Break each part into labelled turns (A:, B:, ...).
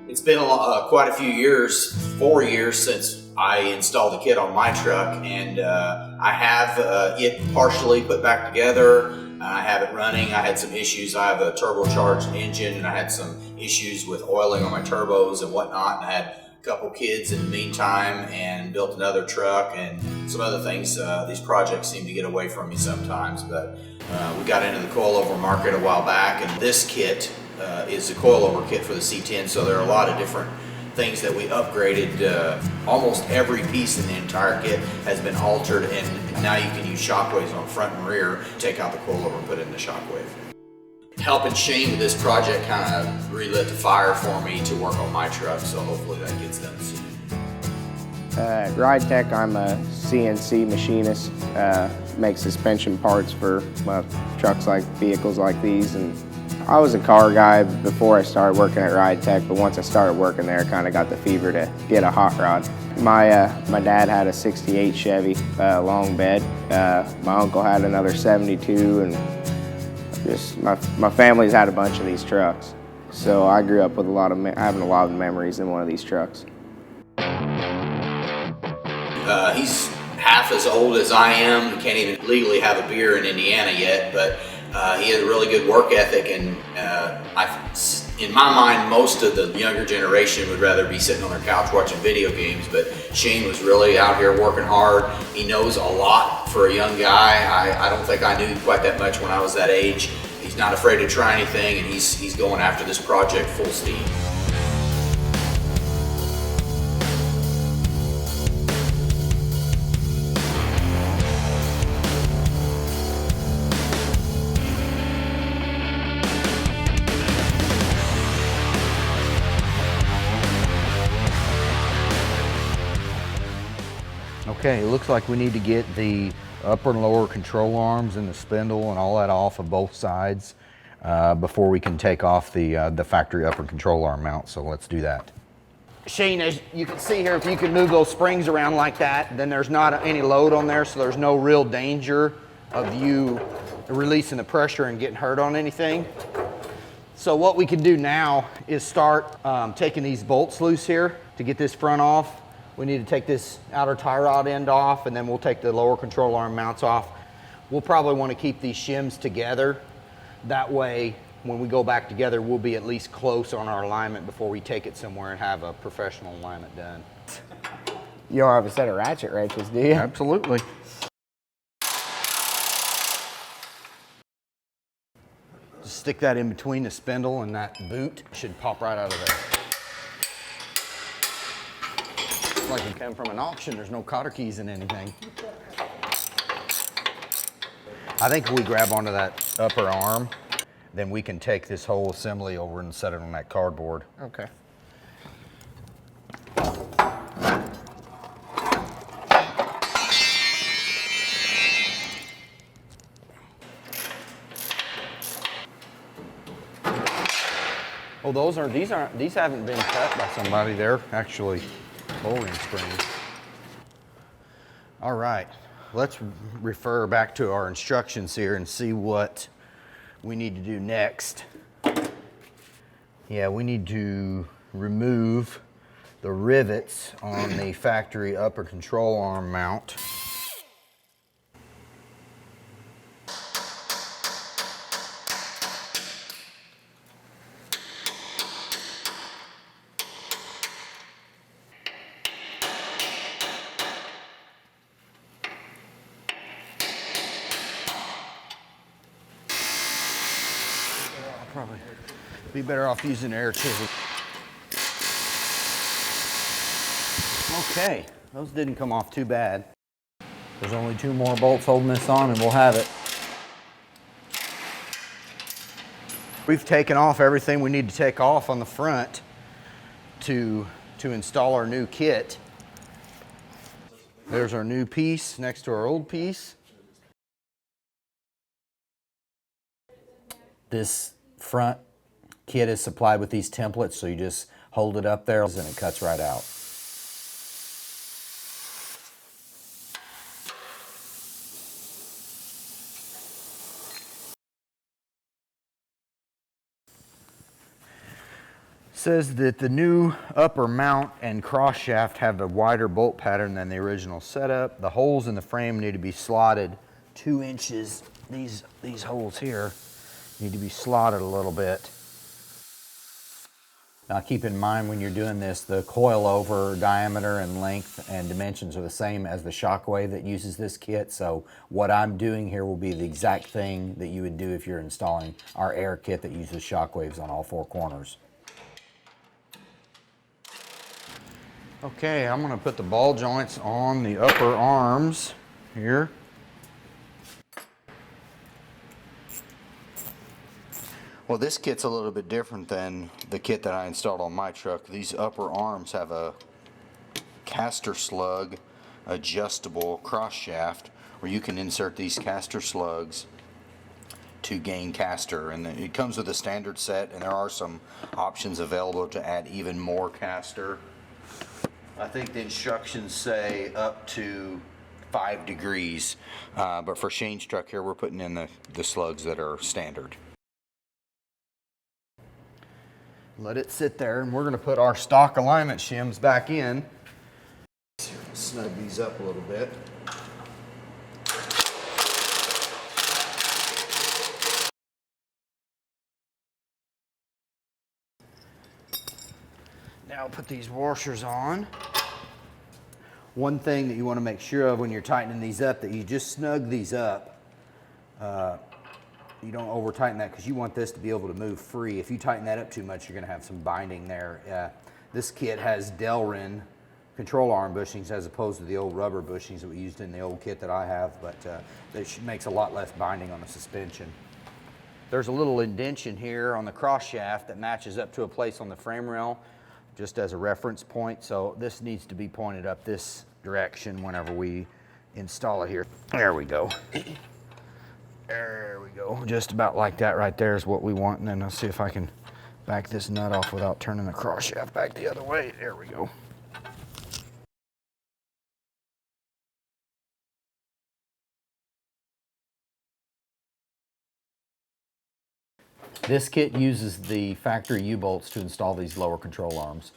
A: It's been quite a few years, 4 years since I installed the kit on my truck, and I have it partially put back together. I have it running. I had some issues. I have a turbocharged engine, and I had some issues with oiling on my turbos and whatnot. And I had a couple kids in the meantime and built another truck and some other things. These projects seem to get away from me sometimes, but we got into the coilover market a while back, and this kit is the coilover kit for the C10, so there are a lot of different things that we upgraded. Almost every piece in the entire kit has been altered, and now you can use shockwaves on front and rear. Take out the coilover and put in the shockwave. Helping Shane with this project kind of relit the fire for me to work on my truck, so hopefully that gets done soon.
B: At Ridetech, I'm a CNC machinist, make suspension parts for trucks like vehicles like these. And I was a car guy before I started working at Ridetech, but once I started working there, I kind of got the fever to get a hot rod. My dad had a 68 Chevy long bed. My uncle had another 72, and just my family's had a bunch of these trucks. So I grew up with having a lot of memories in one of these trucks.
A: He's half as old as I am. He can't even legally have a beer in Indiana yet, but he has a really good work ethic, and in my mind, most of the younger generation would rather be sitting on their couch watching video games, but Shane was really out here working hard. He knows a lot for a young guy. I don't think I knew quite that much when I was that age. He's not afraid to try anything, and he's going after this project full steam.
C: Okay, it looks like we need to get the upper and lower control arms and the spindle and all that off of both sides before we can take off the factory upper control arm mount, so let's do that. Shane, as you can see here, if you can move those springs around like that, then there's not any load on there, so there's no real danger of you releasing the pressure and getting hurt on anything. So what we can do now is start taking these bolts loose here to get this front off. We need to take this outer tie rod end off, and then we'll take the lower control arm mounts off. We'll probably want to keep these shims together. That way, when we go back together, we'll be at least close on our alignment before we take it somewhere and have a professional alignment done.
B: You don't have a set of ratchet wrenches, do you?
C: Absolutely. Just stick that in between the spindle and that boot. Should pop right out of there. Like it came from an auction. There's no cotter keys in anything. I think if we grab onto that upper arm, then we can take this whole assembly over and set it on that cardboard.
B: Okay.
C: Oh, these haven't been cut by somebody. They're actually lowering springs. All right, let's refer back to our instructions here and see what we need to do next. Yeah, we need to remove the rivets on the factory upper control arm mount. Probably be better off using air chisel. Okay, those didn't come off too bad.
D: There's only 2 more bolts holding this on and we'll have it.
C: We've taken off everything we need to take off on the front to install our new kit. There's our new piece next to our old piece.
D: This front kit is supplied with these templates, so you just hold it up there and it cuts right out.
C: Says that the new upper mount and cross shaft have a wider bolt pattern than the original setup. The holes in the frame need to be slotted 2 inches. These holes here need to be slotted a little bit.
D: Now keep in mind when you're doing this, the coil-over diameter and length and dimensions are the same as the shockwave that uses this kit. So what I'm doing here will be the exact thing that you would do if you're installing our air kit that uses shockwaves on all 4 corners.
C: Okay, I'm gonna put the ball joints on the upper arms here. Well, this kit's a little bit different than the kit that I installed on my truck. These upper arms have a caster slug adjustable cross shaft where you can insert these caster slugs to gain caster, and it comes with a standard set, and there are some options available to add even more caster. I think the instructions say up to 5 degrees, but for Shane's truck here, we're putting in the slugs that are standard. Let it sit there, and we're going to put our stock alignment shims back in. Snug these up a little bit. Now I'll put these washers on. One thing that you want to make sure of when you're tightening these up, that you just snug these up. You don't over tighten that because you want this to be able to move free. If you tighten that up too much, you're going to have some binding there. This kit has Delrin control arm bushings as opposed to the old rubber bushings that we used in the old kit that I have, but that makes a lot less binding on the suspension. There's a little indention here on the cross shaft that matches up to a place on the frame rail, just as a reference point. So this needs to be pointed up this direction whenever we install it here. There we go. There we go. Just about like that right there is what we want. And then I'll see if I can back this nut off without turning the cross shaft back the other way. There we go.
D: This kit uses the factory U-bolts to install these lower control arms.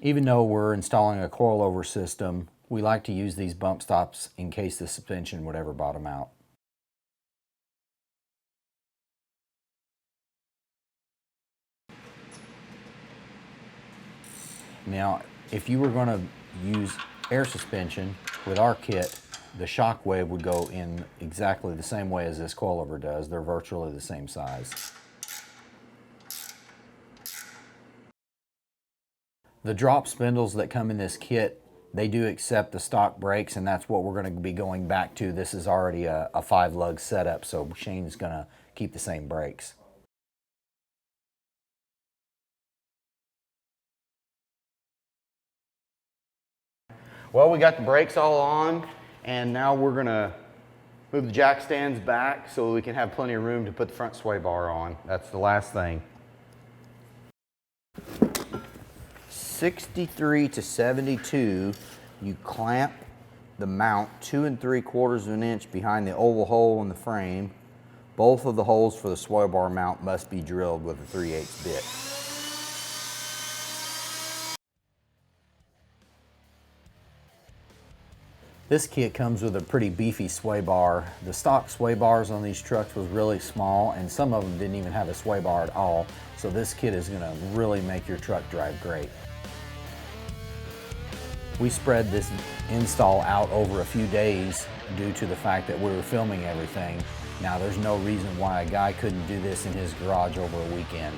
D: Even though we're installing a coil-over system, we like to use these bump stops in case the suspension would ever bottom out. Now, if you were going to use air suspension with our kit, the shockwave would go in exactly the same way as this coil-over does. They're virtually the same size. The drop spindles that come in this kit, they do accept the stock brakes, and that's what we're going to be going back to. This is already a 5-lug setup, so Shane's going to keep the same brakes.
C: Well, we got the brakes all on, and now we're going to move the jack stands back so we can have plenty of room to put the front sway bar on. That's the last thing. 63 to 72, you clamp the mount 2 3/4 of an inch behind the oval hole in the frame. Both of the holes for the sway bar mount must be drilled with a 3/8 bit.
D: This kit comes with a pretty beefy sway bar. The stock sway bars on these trucks was really small, and some of them didn't even have a sway bar at all. So this kit is going to really make your truck drive great. We spread this install out over a few days due to the fact that we were filming everything. Now there's no reason why a guy couldn't do this in his garage over a weekend.